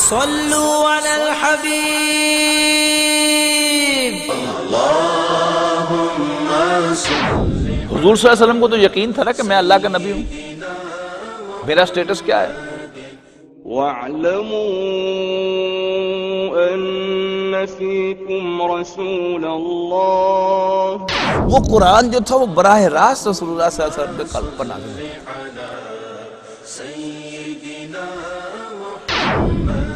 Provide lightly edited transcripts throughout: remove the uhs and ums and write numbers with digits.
صلوا علی الحبیب۔ حضور صلی اللہ علیہ وسلم کو تو یقین تھا نا کہ میں اللہ کا نبی ہوں، میرا سٹیٹس کیا ہے۔ وَاعْلَمُوا أَنَّ فِيكُمْ رَسُولَ اللَّهِ۔ وہ قرآن جو تھا وہ براہ راست رسول اللہ صلی اللہ علیہ وسلم کے قلب پر نازل ہوا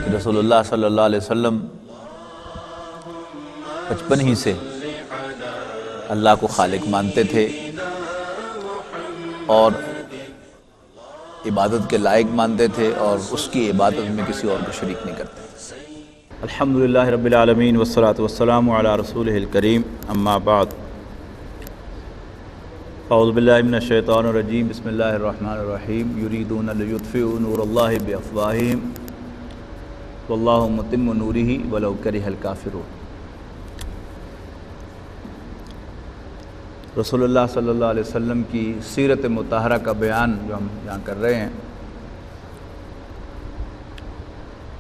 کہ رسول اللہ صلی اللہ علیہ وسلم بچپن ہی سے اللہ کو خالق مانتے تھے اور عبادت کے لائق مانتے تھے اور اس کی عبادت میں کسی اور کو شریک نہیں کرتے۔ الحمدللہ رب العالمین والصلاة والسلام علی رسولہ الکریم، اما بعد، اعوذ باللہ من الشیطان الرجیم، بسم اللہ الرحمن الرحیم، یریدون لیطفئوا نور اللہ بافواہہم واللہ متم نورہ ولو کرہ الکافرون۔ رسول اللہ صلی اللہ علیہ وسلم کی سیرت مطہرہ کا بیان جو ہم یہاں کر رہے ہیں،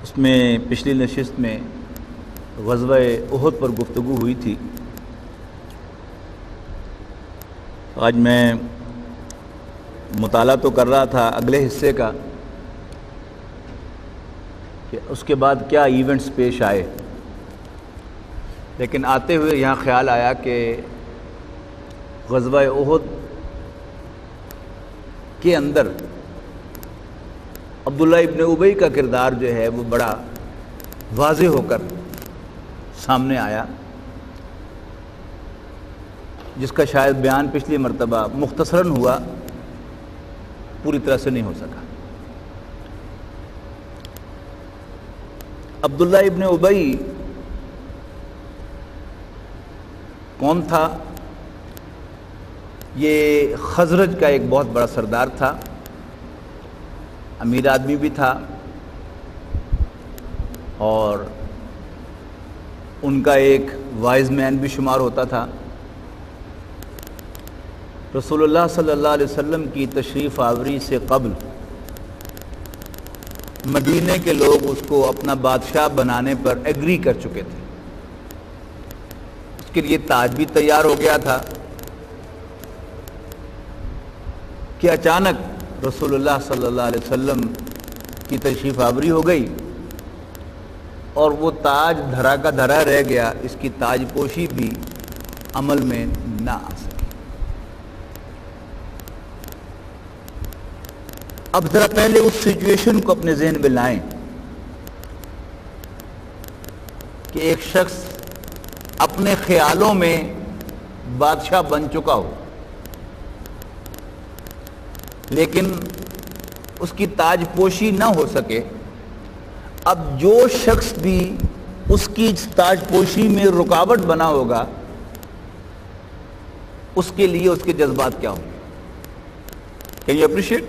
اس میں پچھلی نشست میں غزوہ احد پر گفتگو ہوئی تھی۔ آج میں مطالعہ تو کر رہا تھا اگلے حصے کا کہ اس کے بعد کیا ایونٹس پیش آئے، لیکن آتے ہوئے یہاں خیال آیا کہ غزوہ احد کے اندر عبداللہ ابن ابی کا کردار جو ہے وہ بڑا واضح ہو کر سامنے آیا، جس کا شاید بیان پچھلی مرتبہ مختصراً ہوا، پوری طرح سے نہیں ہو سکا۔ عبداللہ ابن ابی کون تھا؟ یہ خزرج کا ایک بہت بڑا سردار تھا، امیر آدمی بھی تھا، اور ان کا ایک وائز مین بھی شمار ہوتا تھا۔ رسول اللہ صلی اللہ علیہ وسلم کی تشریف آوری سے قبل مدینے کے لوگ اس کو اپنا بادشاہ بنانے پر ایگری کر چکے تھے، اس کے لیے تاج بھی تیار ہو گیا تھا کہ اچانک رسول اللہ صلی اللہ علیہ وسلم کی تشریف آوری ہو گئی اور وہ تاج دھرا کا دھرا رہ گیا، اس کی تاج پوشی بھی عمل میں نہ آ سکی۔ اب ذرا پہلے اس سچویشن کو اپنے ذہن میں لائیں کہ ایک شخص اپنے خیالوں میں بادشاہ بن چکا ہو، لیکن اس کی تاج پوشی نہ ہو سکے۔ اب جو شخص بھی اس کی تاج پوشی میں رکاوٹ بنا ہوگا، اس کے لیے اس کے جذبات کیا ہوں گے؟ Can you appreciate?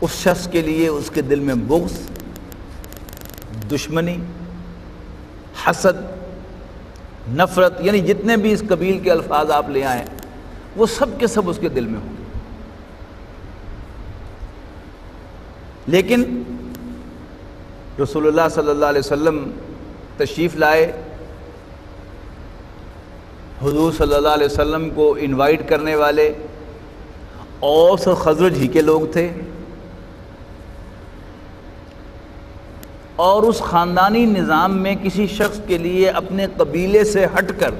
اس شخص کے لیے اس کے دل میں بغض، دشمنی، حسد، نفرت، یعنی جتنے بھی اس قبیل کے الفاظ آپ لے آئیں وہ سب کے سب اس کے دل میں ہوں گے۔ لیکن رسول اللہ صلی اللہ علیہ وسلم تشریف لائے، حضور صلی اللہ علیہ وسلم کو انوائٹ کرنے والے اوس اور خزرج ہی کے لوگ تھے، اور اس خاندانی نظام میں کسی شخص کے لیے اپنے قبیلے سے ہٹ کر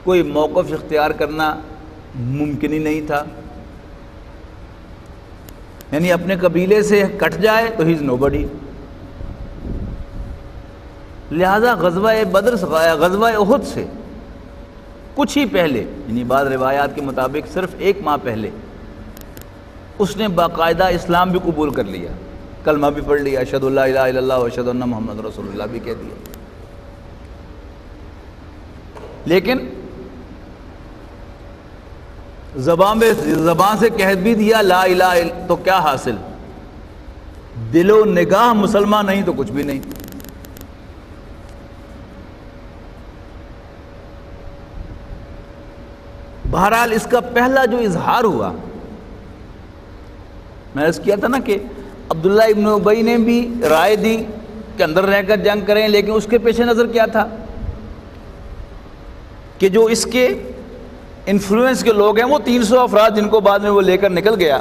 کوئی موقف اختیار کرنا ممکن ہی نہیں تھا، یعنی اپنے قبیلے سے کٹ جائے تو ہی از نو بڈی۔ لہذا غزوہ بدر سے غزوہ احد سے کچھ ہی پہلے، یعنی بعض روایات کے مطابق صرف 1 ماہ پہلے، اس نے باقاعدہ اسلام بھی قبول کر لیا، کلمہ بھی پڑھ لیا، اشہد ان لا الہ الا اللہ و اشہد ان محمد رسول اللہ بھی کہہ دیا۔ لیکن زبان سے کہہ بھی دیا لا الہ تو کیا حاصل؟ دل و نگاہ مسلمان نہیں تو کچھ بھی نہیں۔ بہرحال اس کا پہلا جو اظہار ہوا، میں نے کیا تھا نا کہ عبداللہ ابن ابی نے بھی رائے دی کہ اندر رہ کر جنگ کریں، لیکن اس کے پیش نظر کیا تھا کہ جو اس کے انفلوئنس کے لوگ ہیں وہ 300 افراد جن کو بعد میں وہ لے کر نکل گیا،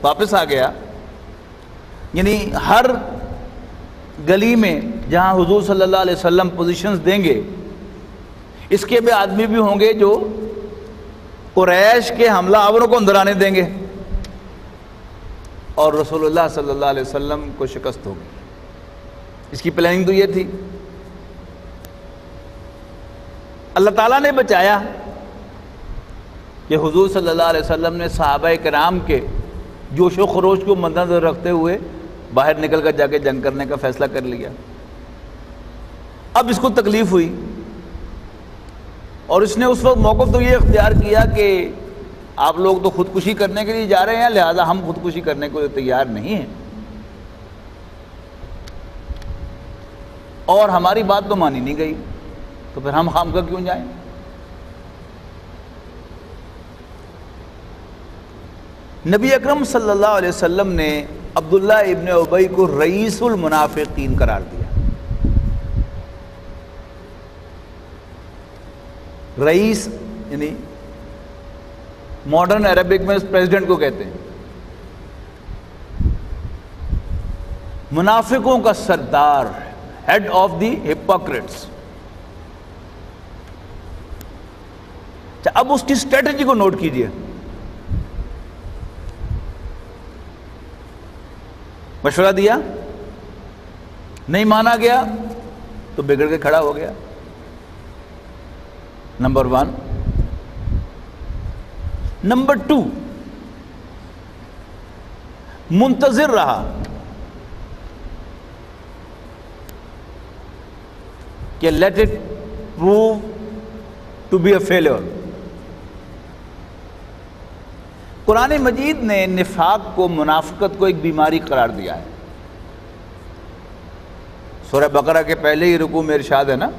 واپس آ گیا، یعنی ہر گلی میں جہاں حضور صلی اللہ علیہ وسلم پوزیشنز دیں گے اس کے بھی آدمی بھی ہوں گے جو قریش کے حملہ آوروں کو اندر آنے دیں گے اور رسول اللہ صلی اللہ علیہ وسلم کو شکست ہوگی۔ اس کی پلاننگ تو یہ تھی۔ اللہ تعالیٰ نے بچایا کہ حضور صلی اللہ علیہ وسلم نے صحابہ کرام کے جوش و خروش کو مد نظر رکھتے ہوئے باہر نکل کر جا کے جنگ کرنے کا فیصلہ کر لیا۔ اب اس کو تکلیف ہوئی اور اس نے اس وقت موقف تو یہ اختیار کیا کہ آپ لوگ تو خودکشی کرنے کے لیے جا رہے ہیں، لہذا ہم خودکشی کرنے کو تیار نہیں ہیں، اور ہماری بات تو مانی نہیں گئی، تو پھر ہم خامخواہ کیوں جائیں۔ نبی اکرم صلی اللہ علیہ وسلم نے عبداللہ ابن ابی کو رئیس المنافقین قرار دیا۔ رئیس یعنی ماڈرن عربک میں پریزیڈنٹ کو کہتے ہیں، منافقوں کا سردار، ہیڈ آف دی ہپوکریٹس۔ اب اس کی اسٹریٹجی کو نوٹ کیجئے۔ مشورہ دیا، نہیں مانا گیا تو بگڑ کے کھڑا ہو گیا، نمبر 1۔ نمبر 2، منتظر رہا کہ let it prove to be a failure. قرآن مجید نے نفاق کو، منافقت کو ایک بیماری قرار دیا ہے۔ سورہ بقرہ کے پہلے ہی رکوع میں ارشاد ہے نا،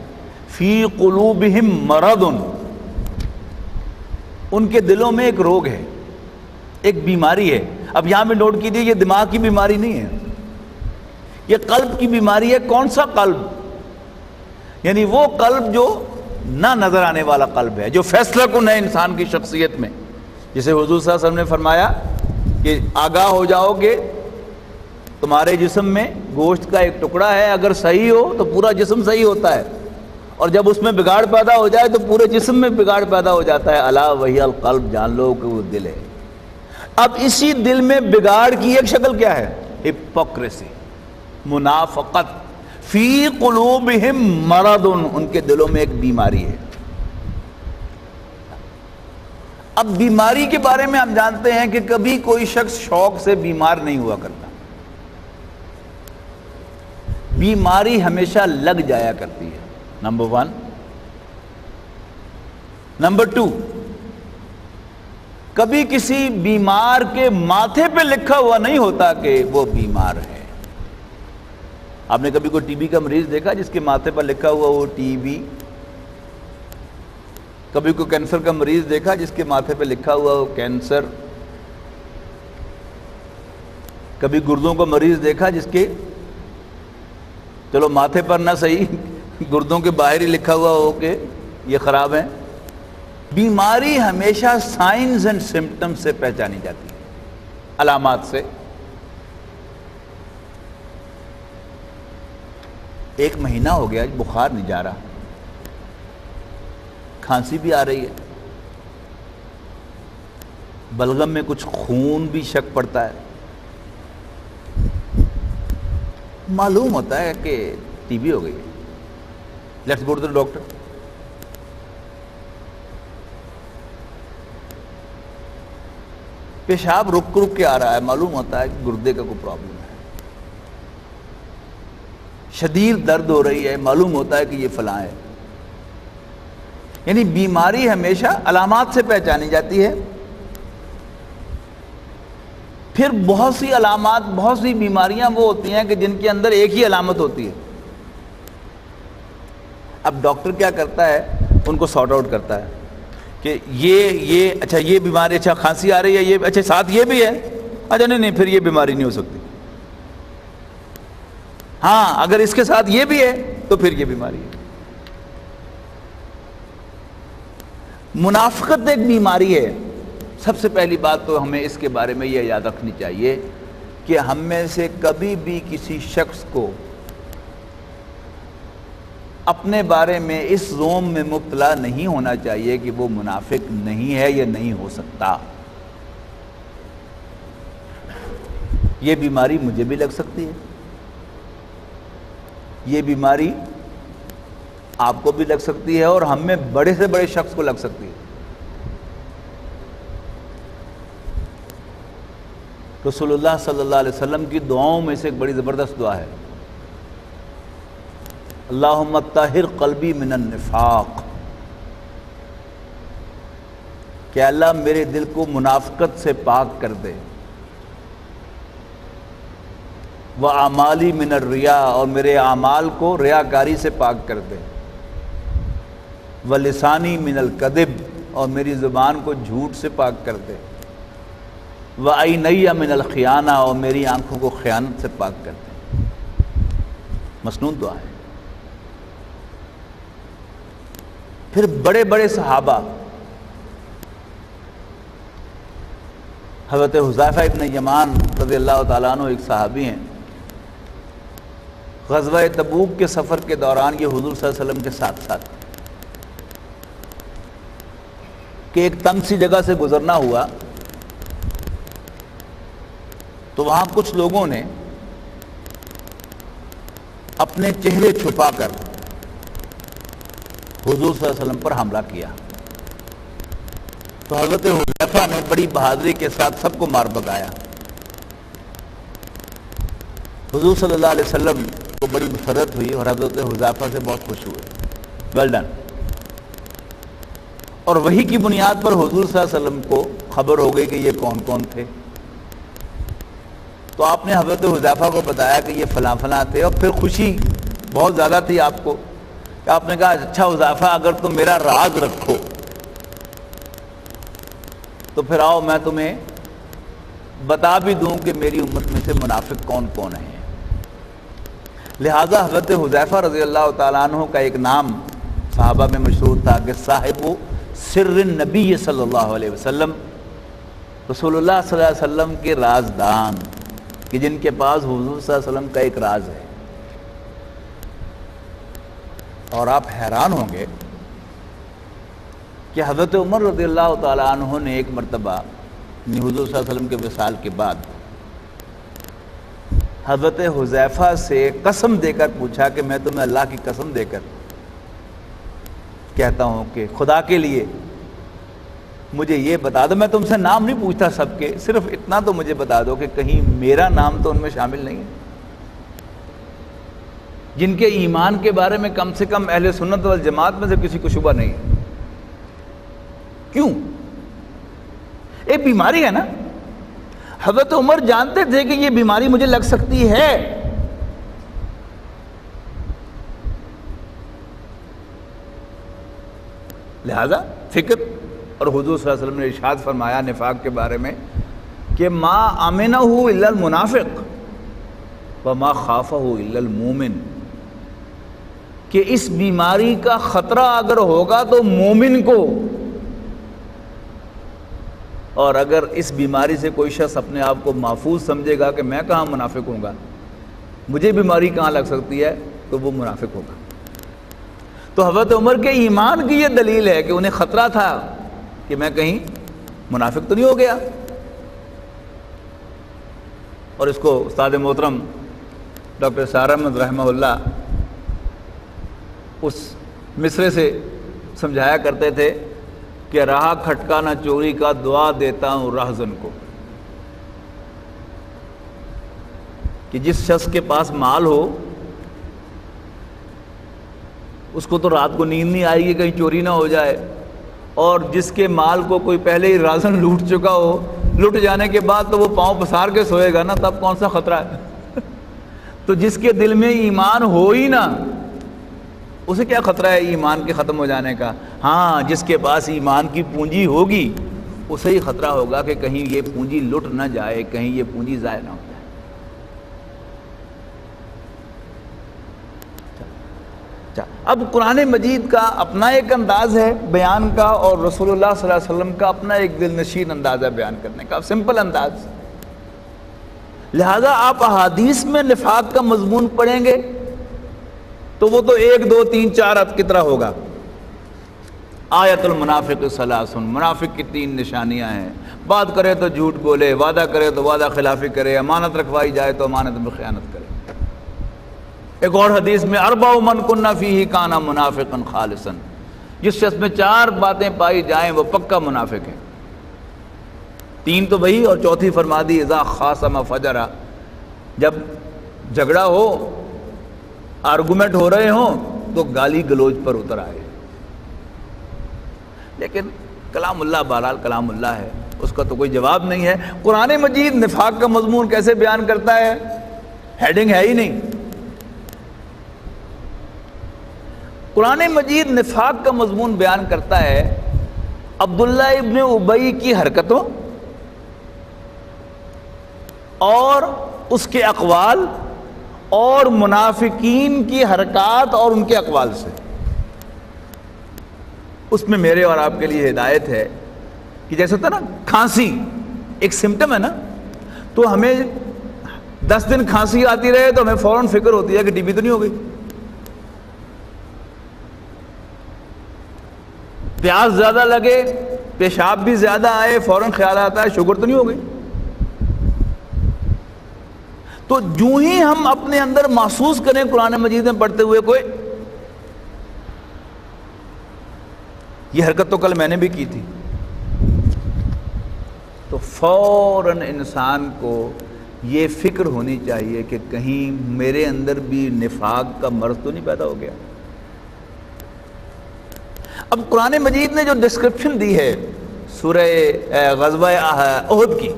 فی قلوبہم مرض، ان کے دلوں میں ایک روگ ہے، ایک بیماری ہے۔ اب یہاں میں نوٹ کیجیے، یہ دماغ کی بیماری نہیں ہے، یہ قلب کی بیماری ہے۔ کون سا قلب؟ یعنی وہ قلب جو نہ نظر آنے والا قلب ہے، جو فیصلہ کن ہے انسان کی شخصیت میں، جسے حضور صلی اللہ علیہ وسلم نے فرمایا کہ آگاہ ہو جاؤ کہ تمہارے جسم میں گوشت کا ایک ٹکڑا ہے، اگر صحیح ہو تو پورا جسم صحیح ہوتا ہے، اور جب اس میں بگاڑ پیدا ہو جائے تو پورے جسم میں بگاڑ پیدا ہو جاتا ہے۔ الا وہی القلب، جان لو کہ وہ دل ہے۔ اب اسی دل میں بگاڑ کی ایک شکل کیا ہے؟ ہپوکریسی، منافقت۔ فی قلوبہم مرض، ان کے دلوں میں ایک بیماری ہے۔ اب بیماری کے بارے میں ہم جانتے ہیں کہ کبھی کوئی شخص شوق سے بیمار نہیں ہوا کرتا، بیماری ہمیشہ لگ جایا کرتی ہے، نمبر 1۔ نمبر 2، کبھی کسی بیمار کے ماتھے پہ لکھا ہوا نہیں ہوتا کہ وہ بیمار ہے۔ آپ نے کبھی کوئی ٹی بی کا مریض دیکھا جس کے ماتھے پر لکھا ہوا وہ ٹی بی؟ کبھی کوئی کینسر کا مریض دیکھا جس کے ماتھے پہ لکھا ہوا وہ کینسر؟ کبھی گردوں کا مریض دیکھا جس کے، چلو ماتھے پر نہ صحیح، گردوں کے باہر ہی لکھا ہوا ہو کہ یہ خراب ہیں؟ بیماری ہمیشہ سائنز اینڈ سمپٹم سے پہچانی جاتی ہے، علامات سے۔ ایک مہینہ ہو گیا بخار نہیں جا رہا، کھانسی بھی آ رہی ہے، بلغم میں کچھ خون بھی شک پڑتا ہے، معلوم ہوتا ہے کہ ٹی بی ہو گئی ہے، let's go to the doctor. پیشاب رک رک کے آ رہا ہے، معلوم ہوتا ہے کہ گردے کا کوئی پرابلم ہے، شدید درد ہو رہی ہے، معلوم ہوتا ہے کہ یہ فلاں ہے۔ یعنی بیماری ہمیشہ علامات سے پہچانی جاتی ہے۔ پھر بہت سی علامات، بہت سی بیماریاں وہ ہوتی ہیں کہ جن کے اندر ایک ہی علامت ہوتی ہے۔ اب ڈاکٹر کیا کرتا ہے؟ ان کو سارٹ آؤٹ کرتا ہے کہ یہ اچھا یہ بیماری، اچھا کھانسی آ رہی ہے، یہ اچھا ساتھ یہ بھی ہے، اچھا نہیں پھر یہ بیماری نہیں ہو سکتی۔ ہاں اگر اس کے ساتھ یہ بھی ہے تو پھر یہ بیماری ہے۔ منافقت ایک بیماری ہے۔ سب سے پہلی بات تو ہمیں اس کے بارے میں یہ یاد رکھنی چاہیے کہ ہم میں سے کبھی بھی کسی شخص کو اپنے بارے میں اس زوم میں مبتلا نہیں ہونا چاہیے کہ وہ منافق نہیں ہے یا نہیں ہو سکتا۔ یہ بیماری مجھے بھی لگ سکتی ہے، یہ بیماری آپ کو بھی لگ سکتی ہے، اور ہم میں بڑے سے بڑے شخص کو لگ سکتی ہے۔ رسول اللہ صلی اللہ علیہ وسلم کی دعاؤں میں سے ایک بڑی زبردست دعا ہے، اللہم طہر قلبی من النفاق، کہ اللہ میرے دل کو منافقت سے پاک کر دے، وَأَعْمَالِي مِنَ الرِّيَاءِ، اور میرے اعمال کو ریاکاری سے پاک کر دے، وَلِسَانِي مِنَ الْكَذِبِ، اور میری زبان کو جھوٹ سے پاک کر دے، وَعَيْنَيَّ مِنَ الْخِيَانَةِ، اور میری آنکھوں کو خیانت سے پاک کر دے۔ مسنون دعا ہے۔ پھر بڑے بڑے صحابہ، حضرت حذیفہ ابن یمان رضی اللہ تعالیٰ عنہ ایک صحابی ہیں، غزوہ تبوک کے سفر کے دوران یہ حضور صلی اللہ علیہ وسلم کے ساتھ ساتھ کہ ایک تنگ سی جگہ سے گزرنا ہوا، تو وہاں کچھ لوگوں نے اپنے چہرے چھپا کر حضور صلی اللہ علیہ وسلم پر حملہ کیا، تو حضرت حذیفہ نے بڑی بہادری کے ساتھ سب کو مار بگایا۔ حضور صلی اللہ علیہ وسلم کو بڑی مسرت ہوئی اور حضرت حذیفہ سے بہت خوش ہوئے، ویل ڈن۔ اور وہی کی بنیاد پر حضور صلی اللہ علیہ وسلم کو خبر ہو گئی کہ یہ کون کون تھے، تو آپ نے حضرت حذیفہ کو بتایا کہ یہ فلاں فلاں تھے، اور پھر خوشی بہت زیادہ تھی آپ کو، کہ آپ نے کہا اچھا حذیفہ اگر تم میرا راز رکھو تو پھر آؤ میں تمہیں بتا بھی دوں کہ میری امت میں سے منافق کون کون ہیں۔ لہذا حضرت حذیفہ رضی اللہ تعالیٰ عنہ کا ایک نام صحابہ میں مشہور تھا کہ صاحب سر النبی صلی اللہ علیہ وسلم، رسول اللہ صلی اللہ علیہ وسلم کے رازدان، کہ جن کے پاس حضور صلی اللہ علیہ وسلم کا ایک راز ہے۔ اور آپ حیران ہوں گے کہ حضرت عمر رضی اللہ تعالیٰ عنہ نے ایک مرتبہ حضور صلی اللہ علیہ وسلم کے وصال کے بعد حضرت حذیفہ سے قسم دے کر پوچھا کہ میں تمہیں اللہ کی قسم دے کر کہتا ہوں کہ خدا کے لیے مجھے یہ بتا دو، میں تم سے نام نہیں پوچھتا سب کے، صرف اتنا تو مجھے بتا دو کہ کہیں میرا نام تو ان میں شامل نہیں ہے، جن کے ایمان کے بارے میں کم سے کم اہل سنت والجماعت میں سے کسی کو شبہ نہیں ہے۔ کیوں؟ ایک بیماری ہے نا۔ حضرت عمر جانتے تھے کہ یہ بیماری مجھے لگ سکتی ہے، لہذا فکر، اور حضور صلی اللہ علیہ وسلم نے ارشاد فرمایا نفاق کے بارے میں کہ ما امنہ الا المنافق وما خافہ الا المومن، کہ اس بیماری کا خطرہ اگر ہوگا تو مومن کو، اور اگر اس بیماری سے کوئی شخص اپنے آپ کو محفوظ سمجھے گا کہ میں کہاں منافق ہوں گا، مجھے بیماری کہاں لگ سکتی ہے، تو وہ منافق ہوگا۔ تو حضرت عمر کے ایمان کی یہ دلیل ہے کہ انہیں خطرہ تھا کہ میں کہیں منافق تو نہیں ہو گیا۔ اور اس کو استاد محترم ڈاکٹر سار احمد رحمہ اللہ اس مصرے سے سمجھایا کرتے تھے کہ رہا کھٹکا نہ چوری کا، دعا دیتا ہوں راہزن کو، کہ جس شخص کے پاس مال ہو اس کو تو رات کو نیند نہیں آئے گی کہیں چوری نہ ہو جائے، اور جس کے مال کو کوئی پہلے ہی رازن لوٹ چکا ہو، لٹ جانے کے بعد تو وہ پاؤں پسار کے سوئے گا نا، تب کون سا خطرہ ہے۔ تو جس کے دل میں ایمان ہو ہی نہ، اسے کیا خطرہ ہے ایمان کے ختم ہو جانے کا؟ ہاں، جس کے پاس ایمان کی پونجی ہوگی اسے ہی خطرہ ہوگا کہ کہیں یہ پونجی لٹ نہ جائے، کہیں یہ پونجی ضائع نہ ہو جائے۔ اچھا، اب قرآن مجید کا اپنا ایک انداز ہے بیان کا، اور رسول اللہ صلی اللہ علیہ وسلم کا اپنا ایک دل نشین انداز ہے بیان کرنے کا، سمپل انداز. لہذا آپ احادیث میں نفاق کا مضمون پڑھیں گے تو وہ تو 1 2 3 4 کی طرح ہوگا. آیت المنافق ثلاث، منافق کی 3 نشانیاں ہیں. بات کرے تو جھوٹ بولے، وعدہ کرے تو وعدہ خلافی کرے، امانت رکھوائی جائے تو امانت میں خیانت کرے. ایک اور حدیث میں 4 من کن فیہ کان منافقا خالصا، جس شخص میں 4 باتیں پائی جائیں وہ پکا منافق ہے. 3 تو وہی، اور چوتھی فرما دی اذا خاصم فجرا، جب جھگڑا ہو، آرگومنٹ ہو رہے ہوں تو گالی گلوچ پر اتر آئے. لیکن کلام اللہ بہرحال کلام اللہ ہے، اس کا تو کوئی جواب نہیں ہے. قرآن مجید نفاق کا مضمون کیسے بیان کرتا ہے؟ ہیڈنگ ہے ہی نہیں. قرآن مجید نفاق کا مضمون بیان کرتا ہے عبداللہ ابن ابی کی حرکتوں اور اس کے اقوال اور منافقین کی حرکات اور ان کے اقوال سے. اس میں میرے اور آپ کے لیے ہدایت ہے کہ جیسے ہوتا ہے نا کھانسی ایک سمٹم ہے نا، تو ہمیں 10 دن کھانسی آتی رہے تو ہمیں فوراً فکر ہوتی ہے کہ ٹی بی تو نہیں ہو گئی. پیاس زیادہ لگے، پیشاب بھی زیادہ آئے، فوراً خیال آتا ہے شوگر تو نہیں ہو گئی. تو جو ہی ہم اپنے اندر محسوس کریں قرآن مجید میں پڑھتے ہوئے کوئی یہ حرکت تو کل میں نے بھی کی تھی، تو فوراً انسان کو یہ فکر ہونی چاہیے کہ کہیں میرے اندر بھی نفاق کا مرض تو نہیں پیدا ہو گیا. اب قرآن مجید نے جو ڈسکرپشن دی ہے سورہ غزوہ احد کی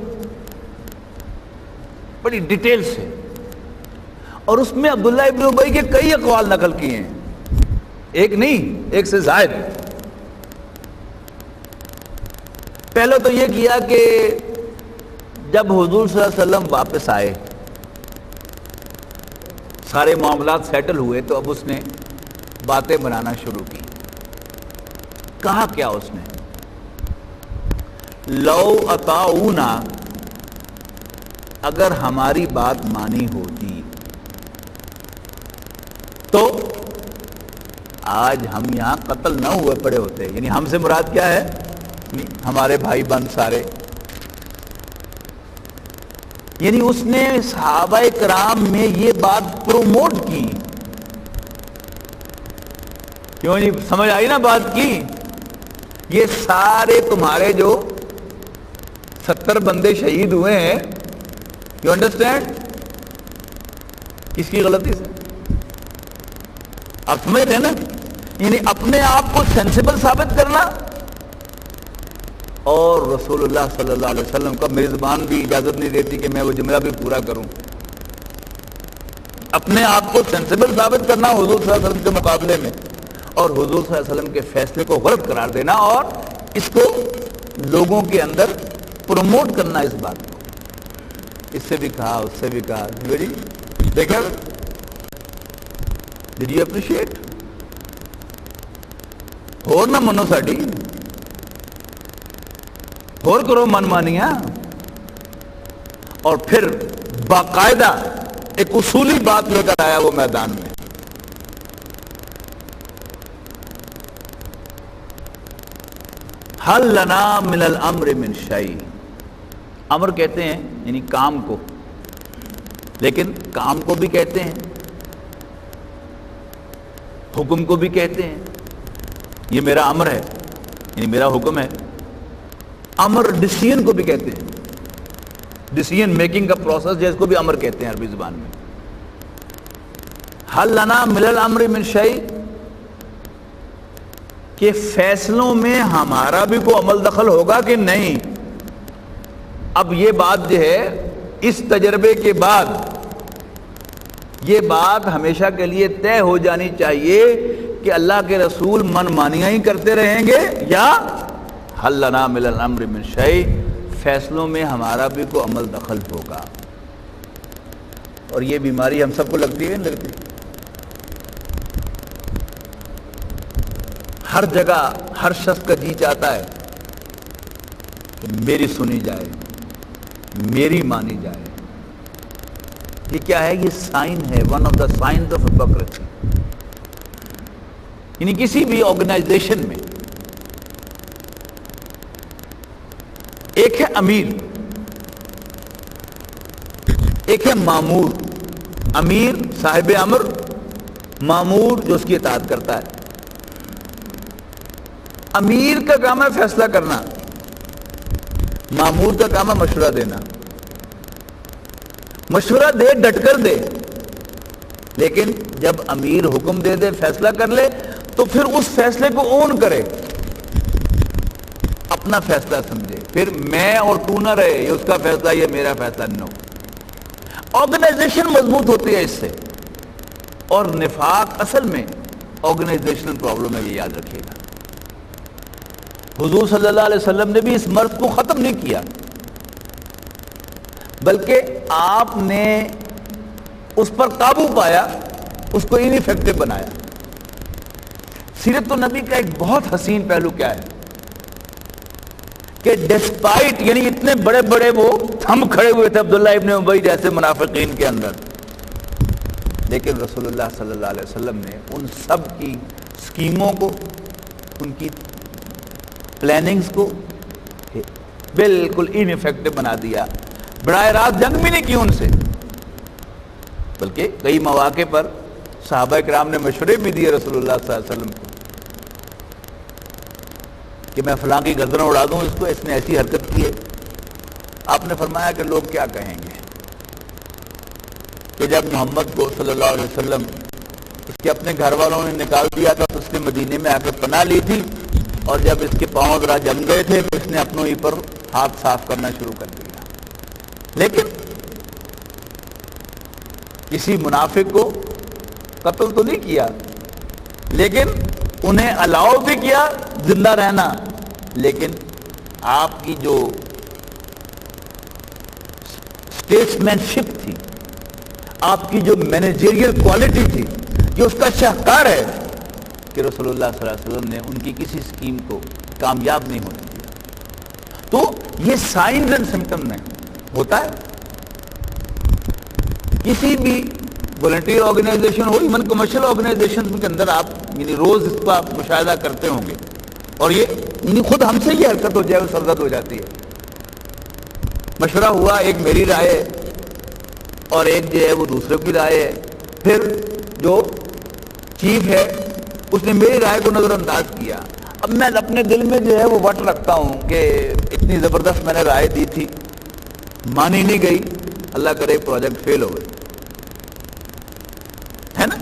بڑی ڈیٹیل سے، اور اس میں عبداللہ ابن ابی کے کئی اقوال نقل کیے ہیں، ایک نہیں 1 سے زائد. پہلے تو یہ کیا کہ جب حضور صلی اللہ علیہ وسلم واپس آئے، سارے معاملات سیٹل ہوئے، تو اب اس نے باتیں بنانا شروع کی. کہا کیا اس نے؟ لو اطاعونا، اگر ہماری بات مانی ہوتی تو آج ہم یہاں قتل نہ ہوئے پڑے ہوتے. یعنی ہم سے مراد کیا ہے؟ ہمارے بھائی بند سارے. یعنی اس نے صحابہ کرام میں یہ بات پروموٹ کی. کیوں نہیں سمجھ آئی نا بات کی؟ یہ سارے تمہارے جو 70 بندے شہید ہوئے ہیں، یو انڈرسٹینڈ، کس کی غلطی سے؟ آپ سمجھ رہے ہیں نا؟ یعنی اپنے آپ کو سینسیبل ثابت کرنا، اور رسول اللہ صلی اللہ علیہ وسلم کا میری زبان بھی اجازت نہیں دیتی کہ میں وہ جملہ بھی پورا کروں. اپنے آپ کو سینسیبل ثابت کرنا حضور صلی اللہ علیہ وسلم کے مقابلے میں، اور حضور صلی اللہ علیہ وسلم کے فیصلے کو غلط قرار دینا، اور اس کو لوگوں کے اندر پروموٹ کرنا اس بات کو. اس سے بھی کہا، اس سے بھی کہا. ویری دیکھا، ڈڈ یو اپریشیٹ؟ اور نہ منو ساڈی، اور کرو من مانیاں. اور پھر باقاعدہ ایک اصولی بات لے کر آیا وہ میدان میں. حل لنا من الامر من شیء. امر کہتے ہیں یعنی کام کو، لیکن کام کو بھی کہتے ہیں، حکم کو بھی کہتے ہیں. یہ میرا امر ہے یعنی میرا حکم ہے. امر ڈیسیژن کو بھی کہتے ہیں، ڈیسیژن میکنگ کا پروسیس جس کو بھی امر کہتے ہیں عربی زبان میں. حل لنا من الامر من شیء، کہ فیصلوں میں ہمارا بھی کوئی عمل دخل ہوگا کہ نہیں. اب یہ بات جو ہے اس تجربے کے بعد یہ بات ہمیشہ کے لیے طے ہو جانی چاہیے کہ اللہ کے رسول من مانیاں ہی کرتے رہیں گے، یا حل لنا من الامر من شیء، فیصلوں میں ہمارا بھی کوئی عمل دخل ہوگا. اور یہ بیماری ہم سب کو لگتی ہے نہیں لگتی؟ ہر جگہ ہر شخص کا جی چاہتا ہے کہ میری سنی جائے، میری مانی جائے. یہ کیا ہے؟ یہ سائن ہے، one of the signs of hypocrisy. یعنی کسی بھی آرگنائزیشن میں ایک ہے امیر، ایک ہے مامور. امیر صاحب امر، مامور جو اس کی اطاعت کرتا ہے. امیر کا کام ہے فیصلہ کرنا، مامور کا کام ہے مشورہ دینا. مشورہ دے، ڈٹ کر دے، لیکن جب امیر حکم دے دے، فیصلہ کر لے، تو پھر اس فیصلے کو اون کرے، اپنا فیصلہ سمجھے. پھر میں اور تو نہ رہے، یہ اس کا فیصلہ، یہ میرا فیصلہ. نو. آرگنائزیشن مضبوط ہوتی ہے اس سے. اور نفاق اصل میں آرگنائزیشنل پرابلم ہے، یہ یاد رکھیے گا. حضور صلی اللہ علیہ وسلم نے بھی اس مرض کو ختم نہیں کیا، بلکہ آپ نے اس پر قابو پایا، اس کو انیفیکٹو بنایا. سیرت النبی کا ایک بہت حسین پہلو کیا ہے کہ ڈسپائٹ، یعنی اتنے بڑے بڑے وہ تھم کھڑے ہوئے تھے عبداللہ ابن ابی جیسے منافقین کے اندر، لیکن رسول اللہ صلی اللہ علیہ وسلم نے ان سب کی سکیموں کو، ان کی پلاننگز کو بالکل انیفیکٹو بنا دیا. براہ راست جنگ بھی نہیں کی ان سے، بلکہ کئی مواقع پر صحابہ کرام نے مشورے بھی دیے رسول اللہ صلی اللہ علیہ وسلم کو کہ میں فلاں کی گردن اڑا دوں اس کو، اس نے ایسی حرکت کی ہے. آپ نے فرمایا کہ لوگ کیا کہیں گے. کہ جب محمد کو صلی اللہ علیہ وسلم اس کے اپنے گھر والوں نے نکال دیا تھا تو اس نے مدینے میں آ کر پناہ لی تھی، اور جب اس کے پاؤں ذرا جم گئے تھے تو اس نے اپنوں ہی پر ہاتھ صاف کرنا شروع کر دیا. لیکن کسی منافق کو قتل تو نہیں کیا، لیکن انہیں الاؤ بھی کیا زندہ رہنا. لیکن آپ کی جو اسٹیٹسمین شپ تھی، آپ کی جو مینیجریل کوالٹی تھی، جو اس کا شاہکار ہے کہ رسول اللہ صلی اللہ علیہ وسلم نے ان کی کسی اسکیم کو کامیاب نہیں ہونے دیا. تو یہ سائنز اینڈ سمپٹم میں ہوتا ہے. کسی بھی والنٹیئر آرگنائزیشن ہو، ایون کمرشل آرگنائزیشن کے اندر آپ یعنی روز اس کا آپ مشاہدہ کرتے ہوں گے، اور یہ یعنی خود ہم سے یہ حرکت ہو جائے سرزد ہو جاتی ہے. مشورہ ہوا، ایک میری رائے ہے اور ایک جو ہے وہ دوسرے کی رائے ہے. پھر جو چیف ہے اس نے میری رائے کو نظر انداز کیا. اب میں اپنے دل میں جو ہے وہ وٹ رکھتا ہوں کہ اتنی زبردست میں نے رائے دی تھی، مانی نہیں گئی، اللہ کرے پروجیکٹ فیل ہو گئی، ہے نا.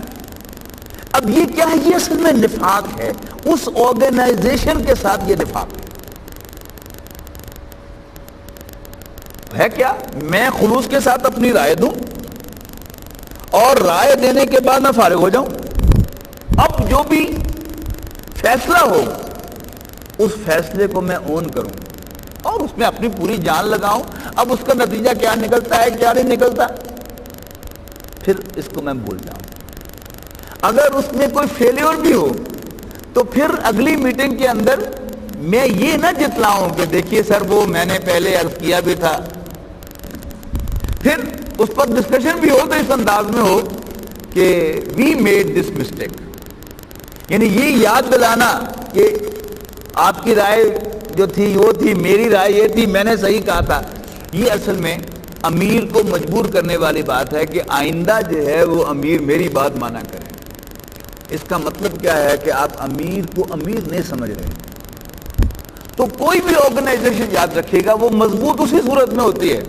اب یہ کیا ہے؟ یہ اصل میں نفاق ہے. اس آرگنائزیشن کے ساتھ یہ نفاق ہے کیا؟ میں خلوص کے ساتھ اپنی رائے دوں اور رائے دینے کے بعد میں فارغ ہو جاؤں. اب جو بھی فیصلہ ہو اس فیصلے کو میں اون کروں اور اس میں اپنی پوری جان لگاؤں. اب اس کا نتیجہ کیا نکلتا ہے کیا نہیں نکلتا پھر اس کو میں بھول جاؤں. اگر اس میں کوئی فیلیور بھی ہو تو پھر اگلی میٹنگ کے اندر میں یہ نہ جتلاؤں کہ دیکھیے سر وہ میں نے پہلے عرض کیا بھی تھا. پھر اس پر ڈسکشن بھی ہو تو اس انداز میں ہو کہ وی میڈ دس مسٹیک، یعنی یہ یاد دلانا کہ آپ کی رائے جو تھی وہ تھی، میری رائے یہ تھی، میں نے صحیح کہا تھا. یہ اصل میں امیر کو مجبور کرنے والی بات ہے کہ آئندہ جو ہے وہ امیر میری بات مانا کرے. اس کا مطلب کیا ہے کہ آپ امیر کو امیر نہیں سمجھ رہے. تو کوئی بھی آرگنائزیشن یاد رکھیے گا وہ مضبوط اسی صورت میں ہوتی ہے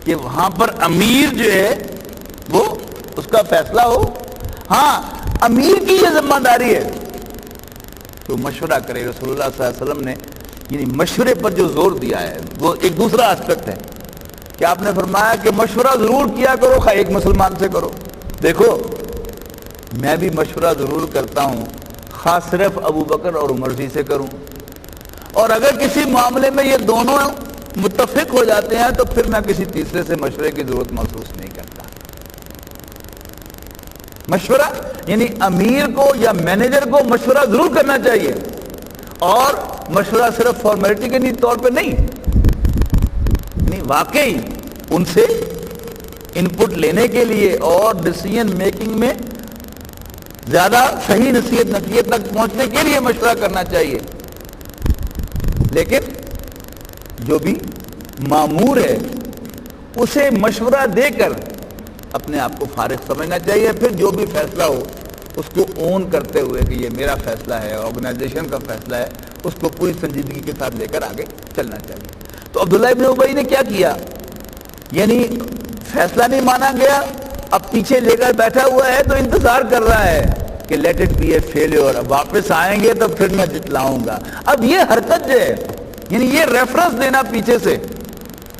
کہ وہاں پر امیر جو ہے وہ اس کا فیصلہ ہو. ہاں امیر کی یہ ذمہ داری ہے تو مشورہ کرے. رسول اللہ صلی اللہ علیہ وسلم نے یعنی مشورے پر جو زور دیا ہے وہ ایک دوسرا اسپیکٹ ہے کہ آپ نے فرمایا کہ مشورہ ضرور کیا کرو، خواہ ایک مسلمان سے کرو. دیکھو میں بھی مشورہ ضرور کرتا ہوں، خاص صرف ابو بکر اور عمر جی سے کروں، اور اگر کسی معاملے میں یہ دونوں متفق ہو جاتے ہیں تو پھر میں کسی تیسرے سے مشورے کی ضرورت محسوس نہیں کرتا. مشورہ یعنی امیر کو یا مینیجر کو مشورہ ضرور کرنا چاہیے، اور مشورہ صرف فارمیلٹی کے طور پہ نہیں، یعنی واقعی ان سے ان پٹ لینے کے لیے اور ڈیسیژن میکنگ میں زیادہ صحیح نتیجے تک پہنچنے کے لیے مشورہ کرنا چاہیے۔ لیکن جو بھی مامور ہے اسے مشورہ دے کر اپنے آپ کو فارغ سمجھنا چاہیے، پھر جو بھی فیصلہ ہو اس کو اون کرتے ہوئے کہ یہ میرا فیصلہ ہے، آرگنائزیشن کا فیصلہ ہے، اس کو پوری سنجیدگی کے ساتھ لے کر آگے چلنا چاہیے۔ تو عبداللہ ابن ابی نے کیا کیا؟ یعنی فیصلہ نہیں مانا گیا، اب پیچھے لے کر بیٹھا ہوا ہے تو انتظار کر رہا ہے کہ let it be a failure, اب واپس آئیں گے تو پھر میں جتلاؤں گا۔ اب یہ حرکت جو ہے، یعنی یہ ریفرنس دینا پیچھے سے،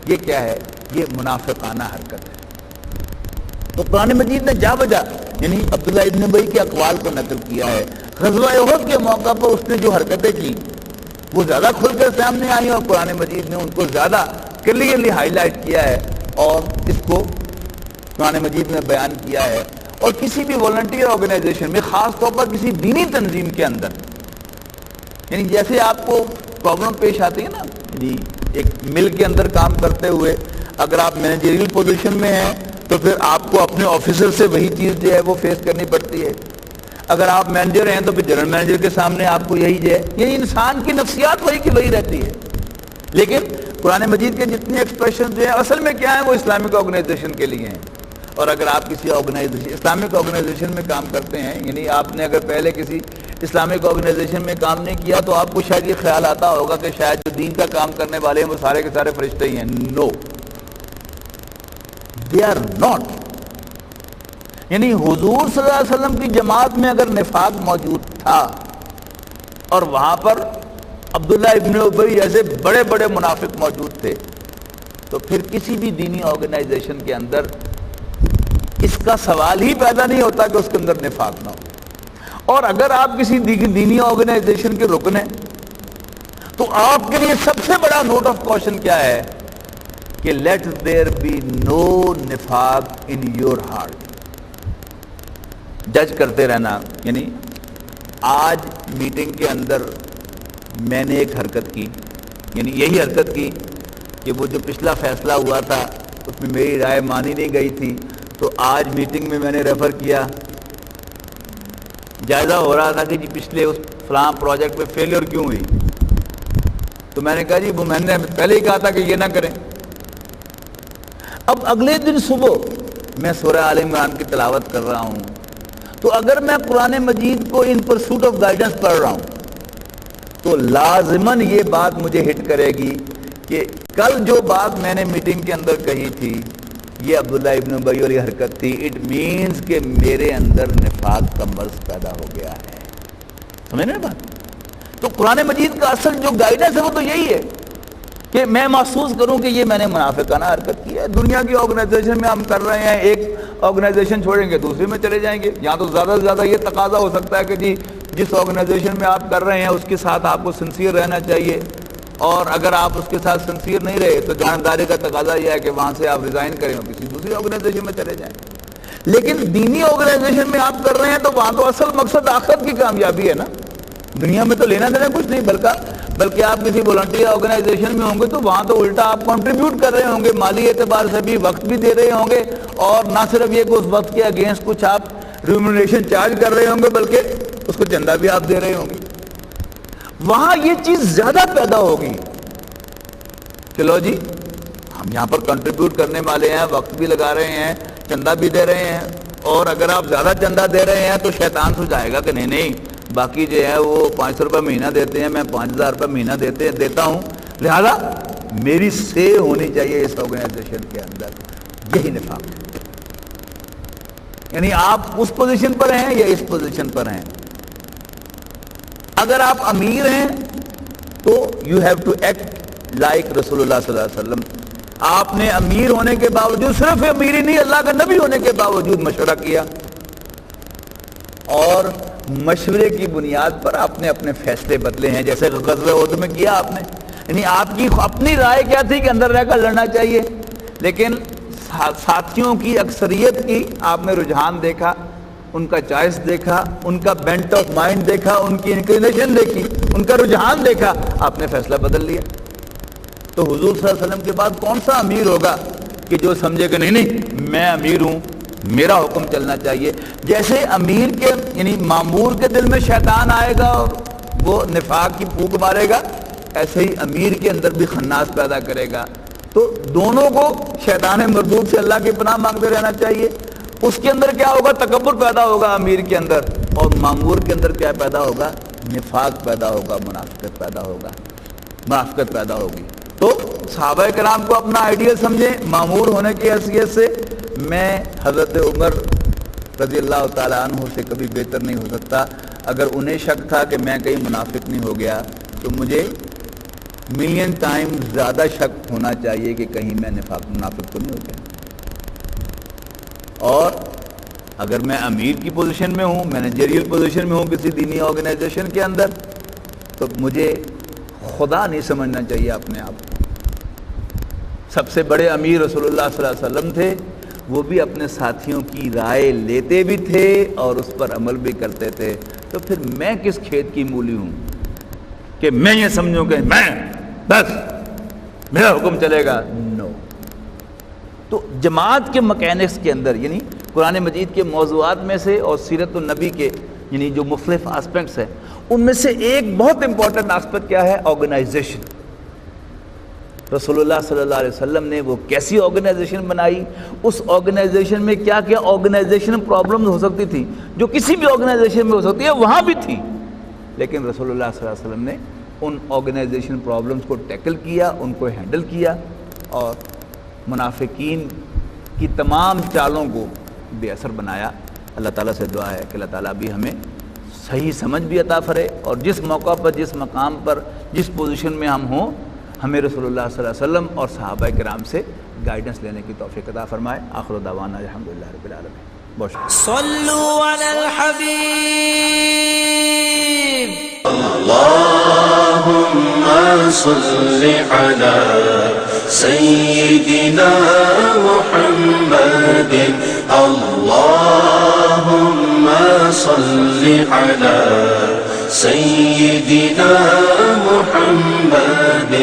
یہ کیا ہے؟ یہ منافقانہ حرکت ہے۔ تو قرآن مجید نے جا بجا یعنی عبداللہ ابن ابی کے اقوال کو نقل کیا ہے۔ غزوہ احد کے موقع پر اس نے جو حرکتیں کی وہ زیادہ کھل کر سامنے آئی، اور قرآن مجید نے ان کو زیادہ کلیئرلی ہائی لائٹ کیا ہے، اور اس کو قرآن مجید میں بیان کیا ہے۔ اور کسی بھی والنٹیئر آرگنائزیشن میں، خاص طور پر کسی دینی تنظیم کے اندر، یعنی جیسے آپ کو پرابلم پیش آتی ہے نا، یعنی ایک مل کے اندر کام کرتے ہوئے اگر آپ مینیجریل پوزیشن میں ہیں تو پھر آپ کو اپنے آفیسر سے وہی چیز جو ہے وہ فیس کرنی پڑتی ہے، اگر آپ مینیجر ہیں تو پھر جنرل مینیجر کے سامنے آپ کو یہی جو ہے، یعنی انسان کی نفسیات وہی کی وہی رہتی ہے۔ لیکن قرآن مجید کے جتنے ایکسپریشن جو ہیں اصل میں کیا ہیں؟ وہ اسلامک آرگنائزیشن کے لیے ہیں۔ اور اگر آپ کسی آرگنائزیشن، اسلامک آرگنائزیشن میں کام کرتے ہیں، یعنی آپ نے اگر پہلے کسی اسلامک آرگنائزیشن میں کام نہیں کیا تو آپ کو شاید یہ خیال آتا ہوگا کہ شاید جو دین کا کام کرنے والے ہیں وہ سارے کے سارے فرشتے ہی ہیں۔ نو، دے آر ناٹ۔ یعنی حضور صلی اللہ علیہ وسلم کی جماعت میں اگر نفاق موجود تھا اور وہاں پر عبداللہ ابن ابی جیسے بڑے بڑے منافق موجود تھے، تو پھر کسی بھی دینی آرگنائزیشن کے اندر اس کا سوال ہی پیدا نہیں ہوتا کہ اس کے اندر نفاق نہ ہو۔ اور اگر آپ کسی دینی آرگنائزیشن کے رکن ہیں تو آپ کے لیے سب سے بڑا نوٹ آف کوشن کیا ہے کہ لیٹ دیر بی نو نفاق ان یور ہارٹ۔ جج کرتے رہنا، یعنی آج میٹنگ کے اندر میں نے ایک حرکت کی، یعنی یہی حرکت کی کہ وہ جو پچھلا فیصلہ ہوا تھا اس میں میری رائے مانی نہیں گئی تھی، تو آج میٹنگ میں نے ریفر کیا، جائزہ ہو رہا تھا کہ جی پچھلے اس فلاں پروجیکٹ میں فیلیئر کیوں ہوئی، تو میں نے کہا جی وہ میں نے پہلے ہی کہا تھا کہ یہ نہ کریں۔ اب اگلے دن صبح میں سورہ آل عمران کی تلاوت کر رہا ہوں، تو اگر میں قرآن مجید کو ان پرسوٹ آف گائیڈنس پڑھ رہا ہوں تو لازماً یہ بات مجھے ہٹ کرے گی کہ کل جو بات میں نے میٹنگ کے اندر کہی تھی یہ عبداللہ ابن ابی والی حرکت تھی، اٹ مینز کہ میرے اندر نفاق کا مرض پیدا ہو گیا ہے۔ سمجھ رہے بات؟ تو قرآن مجید کا اصل جو گائیڈنس ہے وہ تو یہی ہے کہ میں محسوس کروں کہ یہ میں نے منافقانہ حرکت کی ہے۔ دنیا کی آرگنائزیشن میں ہم کر رہے ہیں، ایک آرگنائزیشن چھوڑیں گے دوسری میں چلے جائیں گے، یہاں تو زیادہ سے زیادہ یہ تقاضا ہو سکتا ہے کہ جی جس آرگنائزیشن میں آپ کر رہے ہیں اس کے ساتھ آپ کو سنسیئر رہنا چاہیے، اور اگر آپ اس کے ساتھ سنسیئر نہیں رہے تو جانداری کا تقاضا یہ ہے کہ وہاں سے آپ ریزائن کریں اور کسی دوسری آرگنائزیشن میں چلے جائیں۔ لیکن دینی آرگنائزیشن میں آپ کر رہے ہیں تو وہاں تو اصل مقصد آخرت کی کامیابی ہے نا، دنیا میں تو لینا دینا کچھ نہیں، بلکہ آپ کسی والنٹیئر آرگنائزیشن میں ہوں گے تو وہاں تو الٹا آپ کنٹریبیوٹ کر رہے ہوں گے، مالی اعتبار سے بھی، وقت بھی دے رہے ہوں گے، اور نہ صرف یہ کہ اس وقت کے اگینسٹ کچھ آپ ریمونریشن چارج کر رہے ہوں گے بلکہ اس کو چندہ بھی آپ دے رہے ہوں گے۔ وہاں یہ چیز زیادہ پیدا ہوگی، چلو جی ہم یہاں پر کنٹریبیوٹ کرنے والے ہیں، وقت بھی لگا رہے ہیں، چندہ بھی دے رہے ہیں، اور اگر آپ زیادہ چندہ دے رہے ہیں تو شیطان سوچائے گا کہ نہیں نہیں باقی جو ہے وہ 500 روپے مہینہ دیتے ہیں، میں 5000 روپے مہینہ دیتا ہوں، لہذا میری سے ہونی چاہیے اس آرگنائزیشن کے اندر۔ یہی نفاق ہے، یعنی آپ اس پوزیشن پر ہیں یا اس پوزیشن پر ہیں۔ اگر آپ امیر ہیں تو you have to act like رسول اللہ صلی اللہ علیہ وسلم۔ آپ نے امیر ہونے کے باوجود، صرف امیر ہی نہیں اللہ کا نبی ہونے کے باوجود مشورہ کیا، اور مشورے کی بنیاد پر آپ نے اپنے فیصلے بدلے ہیں، جیسے غزوہ احد میں کیا آپ نے۔ یعنی آپ کی اپنی رائے کیا تھی کہ اندر رہ کر لڑنا چاہیے، لیکن ساتھیوں کی اکثریت کی آپ نے رجحان دیکھا، ان کا چوائس دیکھا، ان کا بینٹ آف مائنڈ دیکھا، ان کی انکلینیشن دیکھی، ان کا رجحان دیکھا، آپ نے فیصلہ بدل لیا۔ تو حضور صلی اللہ علیہ وسلم کے بعد کون سا امیر ہوگا کہ جو سمجھے کہ نہیں نہیں میں امیر ہوں، میرا حکم چلنا چاہیے۔ جیسے امیر کے یعنی مامور کے دل میں شیطان آئے گا اور وہ نفاق کی پھونک مارے گا، ایسے ہی امیر کے اندر بھی خناس پیدا کرے گا۔ تو دونوں کو شیطان مردود سے اللہ کی پناہ مانگتے رہنا چاہیے۔ اس کے اندر کیا ہوگا؟ تکبر پیدا ہوگا امیر کے اندر، اور مامور کے اندر کیا پیدا ہوگا؟ نفاق پیدا ہوگا، منافقت پیدا ہوگا، منافقت پیدا ہوگی۔ تو صحابہ کرام کو اپنا آئیڈیل سمجھیں مامور ہونے کی حیثیت سے۔ میں حضرت عمر رضی اللہ تعالیٰ عنہ سے کبھی بہتر نہیں ہو سکتا۔ اگر انہیں شک تھا کہ میں کہیں منافق نہیں ہو گیا تو مجھے ملین ٹائم زیادہ شک ہونا چاہیے کہ کہیں میں منافق تو نہیں ہو گیا۔ اور اگر میں امیر کی پوزیشن میں ہوں، مینیجریل پوزیشن میں ہوں کسی دینی آرگنائزیشن کے اندر، تو مجھے خدا نہیں سمجھنا چاہیے اپنے آپ کو۔ سب سے بڑے امیر رسول اللہ صلی اللہ علیہ وسلم تھے، وہ بھی اپنے ساتھیوں کی رائے لیتے بھی تھے اور اس پر عمل بھی کرتے تھے۔ تو پھر میں کس کھیت کی مولی ہوں کہ میں یہ سمجھوں کہ میں بس میرا حکم چلے گا؟ نو۔ تو جماعت کے مکینکس کے اندر یعنی قرآن مجید کے موضوعات میں سے اور سیرت النبی کے یعنی جو مختلف آسپیکٹس ہیں، ان میں سے ایک بہت امپورٹنٹ آسپیکٹ کیا ہے؟ آرگنائزیشن۔ رسول اللہ صلی اللہ علیہ وسلم نے وہ کیسی آرگنائزیشن بنائی، اس آرگنائزیشن میں کیا کیا آرگنائزیشن پرابلمز ہو سکتی تھی جو کسی بھی آرگنائزیشن میں ہو سکتی ہے، وہاں بھی تھی، لیکن رسول اللہ صلی اللہ علیہ وسلم نے ان آرگنائزیشن پرابلمز کو ٹیکل کیا، ان کو ہینڈل کیا، اور منافقین کی تمام چالوں کو بے اثر بنایا۔ اللہ تعالیٰ سے دعا ہے کہ اللہ تعالیٰ بھی ہمیں صحیح سمجھ بھی عطا فرے، اور جس موقع پر، جس مقام پر، جس پوزیشن میں ہم ہوں، ہمیں رسول اللہ صلی اللہ علیہ وسلم اور صحابہ کرام سے گائیڈنس لینے کی توفیق عطا فرمائے۔ آخر دعوانا الحمدللہ رب العالمین۔ بہت شکریہ۔ صلوا علی الحبیب۔ اللهم صل على سيدنا محمد اللهم صل على سيدنا محمد